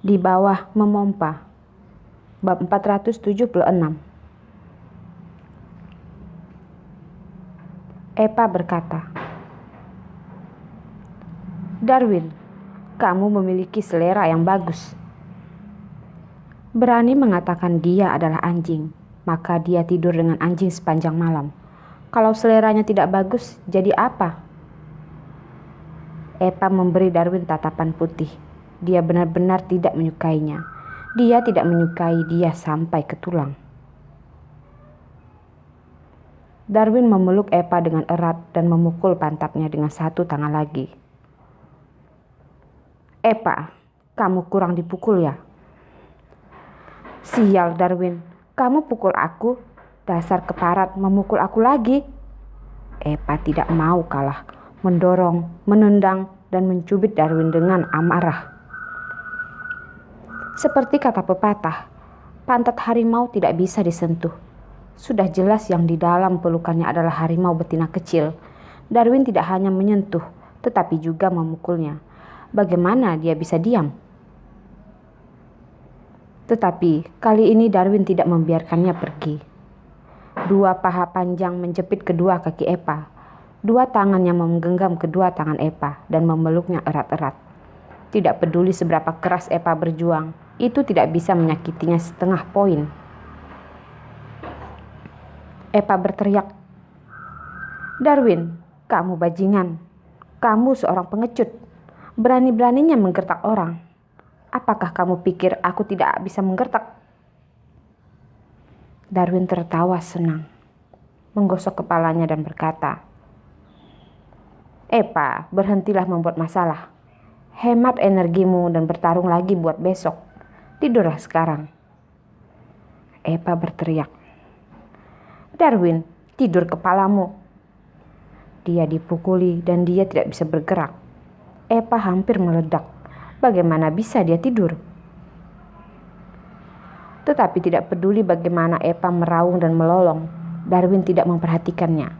Di bawah memompa. Bab 476. Epa berkata, "Darwin, kamu memiliki selera yang bagus." Berani mengatakan dia adalah anjing, maka dia tidur dengan anjing sepanjang malam. Kalau seleranya tidak bagus, jadi apa? Epa memberi Darwin tatapan putih. Dia benar-benar tidak menyukainya. Dia tidak menyukai dia sampai ke tulang. Darwin memeluk Epa dengan erat dan memukul pantatnya dengan satu tangan lagi. "Epa, kamu kurang dipukul ya?" "Sial Darwin, kamu pukul aku, dasar keparat memukul aku lagi." Epa tidak mau kalah, mendorong, menendang, dan mencubit Darwin dengan amarah. Seperti kata pepatah, pantat harimau tidak bisa disentuh. Sudah jelas yang di dalam pelukannya adalah harimau betina kecil. Darwin tidak hanya menyentuh, tetapi juga memukulnya. Bagaimana dia bisa diam? Tetapi kali ini Darwin tidak membiarkannya pergi. Dua paha panjang menjepit kedua kaki Epa. Dua tangannya menggenggam kedua tangan Epa dan memeluknya erat-erat. Tidak peduli seberapa keras Epa berjuang, itu tidak bisa menyakitinya setengah poin. Epa berteriak, "Darwin, kamu bajingan. Kamu seorang pengecut. Berani-beraninya menggertak orang. Apakah kamu pikir aku tidak bisa menggertak?" Darwin tertawa senang, menggosok kepalanya dan berkata, "Epa, berhentilah membuat masalah. Hemat energimu dan bertarung lagi buat besok. Tidurlah sekarang." Epa berteriak, "Darwin, tidur kepalamu." Dia dipukuli dan dia tidak bisa bergerak. Epa hampir meledak. Bagaimana bisa dia tidur? Tetapi tidak peduli bagaimana Epa meraung dan melolong, Darwin tidak memperhatikannya,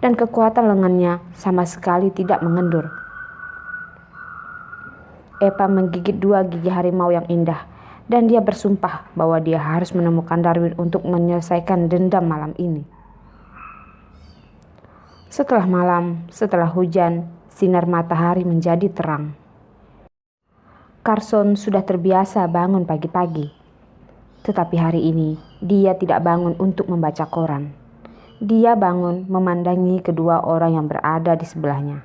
dan kekuatan lengannya sama sekali tidak mengendur. Epa menggigit dua gigi harimau yang indah, dan dia bersumpah bahwa dia harus menemukan Darwin untuk menyelesaikan dendam malam ini. Setelah malam, setelah hujan, sinar matahari menjadi terang. Carson sudah terbiasa bangun pagi-pagi. Tetapi hari ini, dia tidak bangun untuk membaca koran. Dia bangun memandangi kedua orang yang berada di sebelahnya.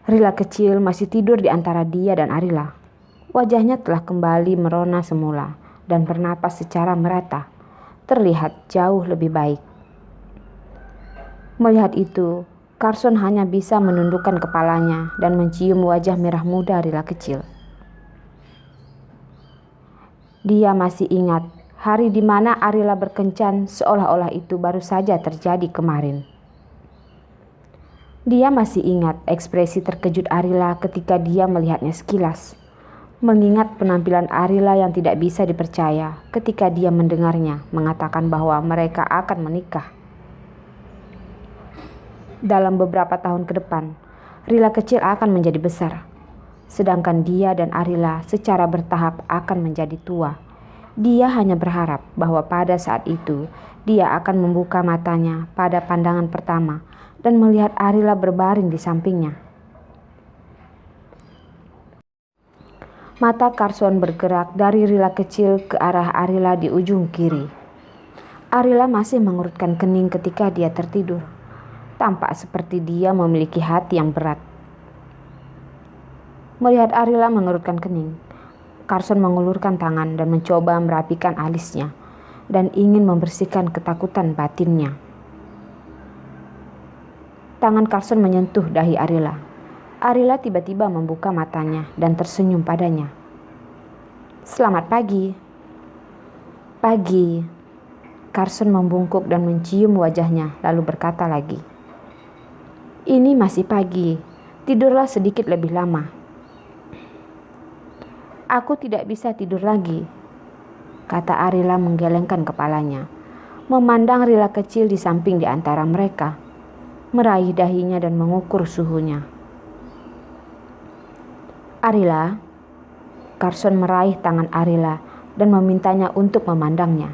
Rila kecil masih tidur di antara dia dan Arila. Wajahnya telah kembali merona semula dan bernapas secara merata. Terlihat jauh lebih baik. Melihat itu, Carson hanya bisa menundukkan kepalanya dan mencium wajah merah muda Rila kecil. Dia masih ingat hari di mana Arila berkencan seolah-olah itu baru saja terjadi kemarin. Dia masih ingat ekspresi terkejut Arila ketika dia melihatnya sekilas. Mengingat penampilan Arila yang tidak bisa dipercaya ketika dia mendengarnya mengatakan bahwa mereka akan menikah. Dalam beberapa tahun ke depan, Rila kecil akan menjadi besar. Sedangkan dia dan Arila secara bertahap akan menjadi tua. Dia hanya berharap bahwa pada saat itu, dia akan membuka matanya pada pandangan pertama dan melihat Arila berbaring di sampingnya. Mata Carson bergerak dari Rila kecil ke arah Arila di ujung kiri. Arila masih mengurutkan kening ketika dia tertidur. Tampak seperti dia memiliki hati yang berat. Melihat Arila mengerutkan kening, Carson mengulurkan tangan dan mencoba merapikan alisnya dan ingin membersihkan ketakutan batinnya. Tangan Carson menyentuh dahi Arila. Arila tiba-tiba membuka matanya dan tersenyum padanya. "Selamat pagi." "Pagi." Carson membungkuk dan mencium wajahnya lalu berkata lagi, "Ini masih pagi. Tidurlah sedikit lebih lama." "Aku tidak bisa tidur lagi," kata Arila menggelengkan kepalanya, memandang Rila kecil di samping di antara mereka, meraih dahinya dan mengukur suhunya. "Arila," Carson meraih tangan Arila dan memintanya untuk memandangnya.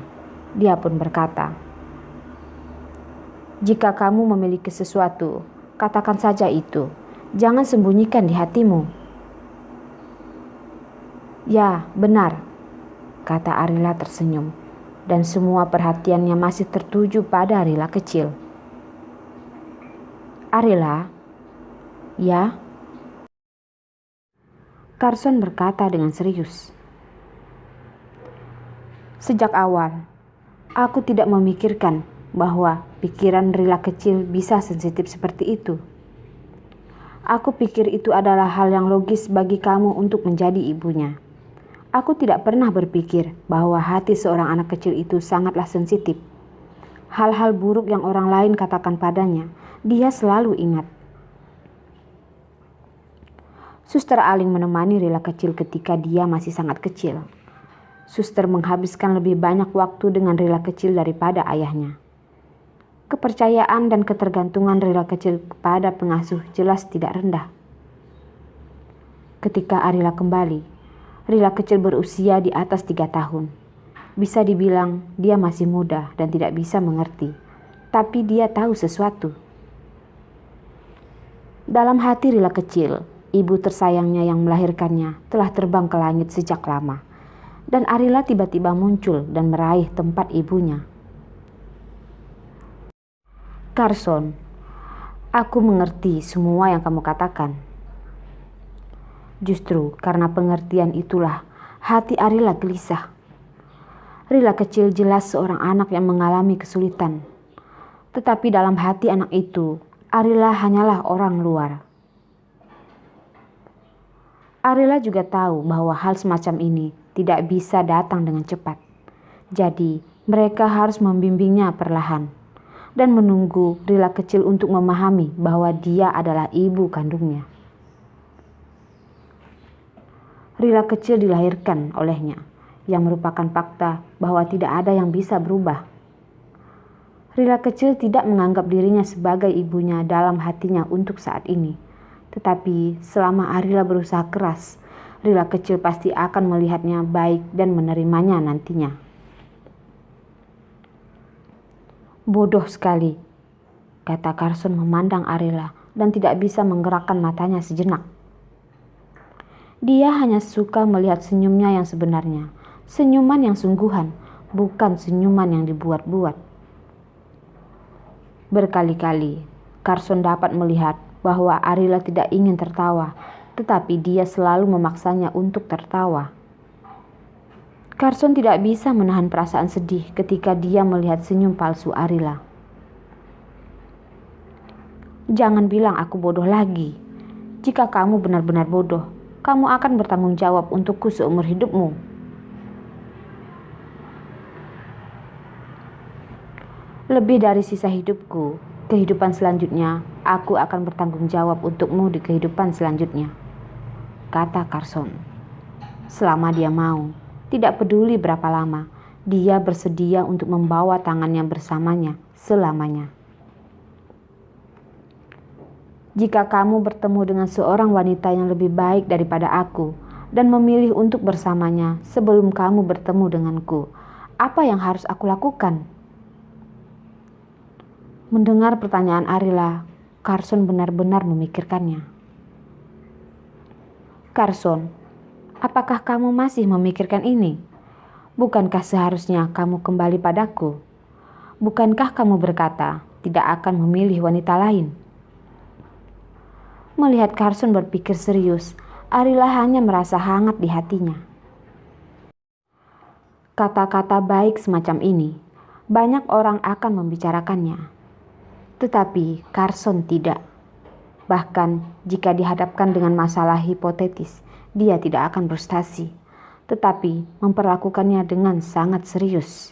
Dia pun berkata, "Jika kamu memiliki sesuatu, katakan saja itu. Jangan sembunyikan di hatimu." "Ya, benar," kata Arila tersenyum, dan semua perhatiannya masih tertuju pada Arila kecil. "Arila?" "Ya?" Carson berkata dengan serius. "Sejak awal, aku tidak memikirkan bahwa pikiran Rila kecil bisa sensitif seperti itu. Aku pikir itu adalah hal yang logis bagi kamu untuk menjadi ibunya. Aku tidak pernah berpikir bahwa hati seorang anak kecil itu sangatlah sensitif. Hal-hal buruk yang orang lain katakan padanya, dia selalu ingat." Suster Aling menemani Rila kecil ketika dia masih sangat kecil. Suster menghabiskan lebih banyak waktu dengan Rila kecil daripada ayahnya. Kepercayaan dan ketergantungan Rila kecil kepada pengasuh jelas tidak rendah. Ketika Arila kembali, Rila kecil berusia di atas 3 tahun. Bisa dibilang dia masih muda dan tidak bisa mengerti, tapi dia tahu sesuatu. Dalam hati Rila kecil, ibu tersayangnya yang melahirkannya telah terbang ke langit sejak lama, dan Arila tiba-tiba muncul dan meraih tempat ibunya. "Carson, aku mengerti semua yang kamu katakan." Justru karena pengertian itulah hati Arila gelisah. Rila kecil jelas seorang anak yang mengalami kesulitan. Tetapi dalam hati anak itu, Arila hanyalah orang luar. Arila juga tahu bahwa hal semacam ini tidak bisa datang dengan cepat. Jadi, mereka harus membimbingnya perlahan dan menunggu Rila kecil untuk memahami bahwa dia adalah ibu kandungnya. Rila kecil dilahirkan olehnya, yang merupakan fakta bahwa tidak ada yang bisa berubah. Rila kecil tidak menganggap dirinya sebagai ibunya dalam hatinya untuk saat ini. Tetapi selama Arila berusaha keras, Rila kecil pasti akan melihatnya baik dan menerimanya nantinya. "Bodoh sekali," kata Carson memandang Arila dan tidak bisa menggerakkan matanya sejenak. Dia hanya suka melihat senyumnya yang sebenarnya, senyuman yang sungguhan, bukan senyuman yang dibuat-buat. Berkali-kali, Carson dapat melihat bahwa Arila tidak ingin tertawa, tetapi dia selalu memaksanya untuk tertawa. Carson tidak bisa menahan perasaan sedih ketika dia melihat senyum palsu Arila. "Jangan bilang aku bodoh lagi. Jika kamu benar-benar bodoh, kamu akan bertanggung jawab untukku seumur hidupmu." "Lebih dari sisa hidupku, kehidupan selanjutnya, aku akan bertanggung jawab untukmu di kehidupan selanjutnya," kata Carson. Selama dia mau, tidak peduli berapa lama, dia bersedia untuk membawa tangannya bersamanya selamanya. "Jika kamu bertemu dengan seorang wanita yang lebih baik daripada aku dan memilih untuk bersamanya sebelum kamu bertemu denganku, apa yang harus aku lakukan?" Mendengar pertanyaan Arila, Carson benar-benar memikirkannya. "Carson, apakah kamu masih memikirkan ini? Bukankah seharusnya kamu kembali padaku? Bukankah kamu berkata tidak akan memilih wanita lain?" Melihat Carson berpikir serius, Arila hanya merasa hangat di hatinya. Kata-kata baik semacam ini, banyak orang akan membicarakannya. Tetapi Carson tidak. Bahkan jika dihadapkan dengan masalah hipotetis, dia tidak akan frustasi, tetapi memperlakukannya dengan sangat serius.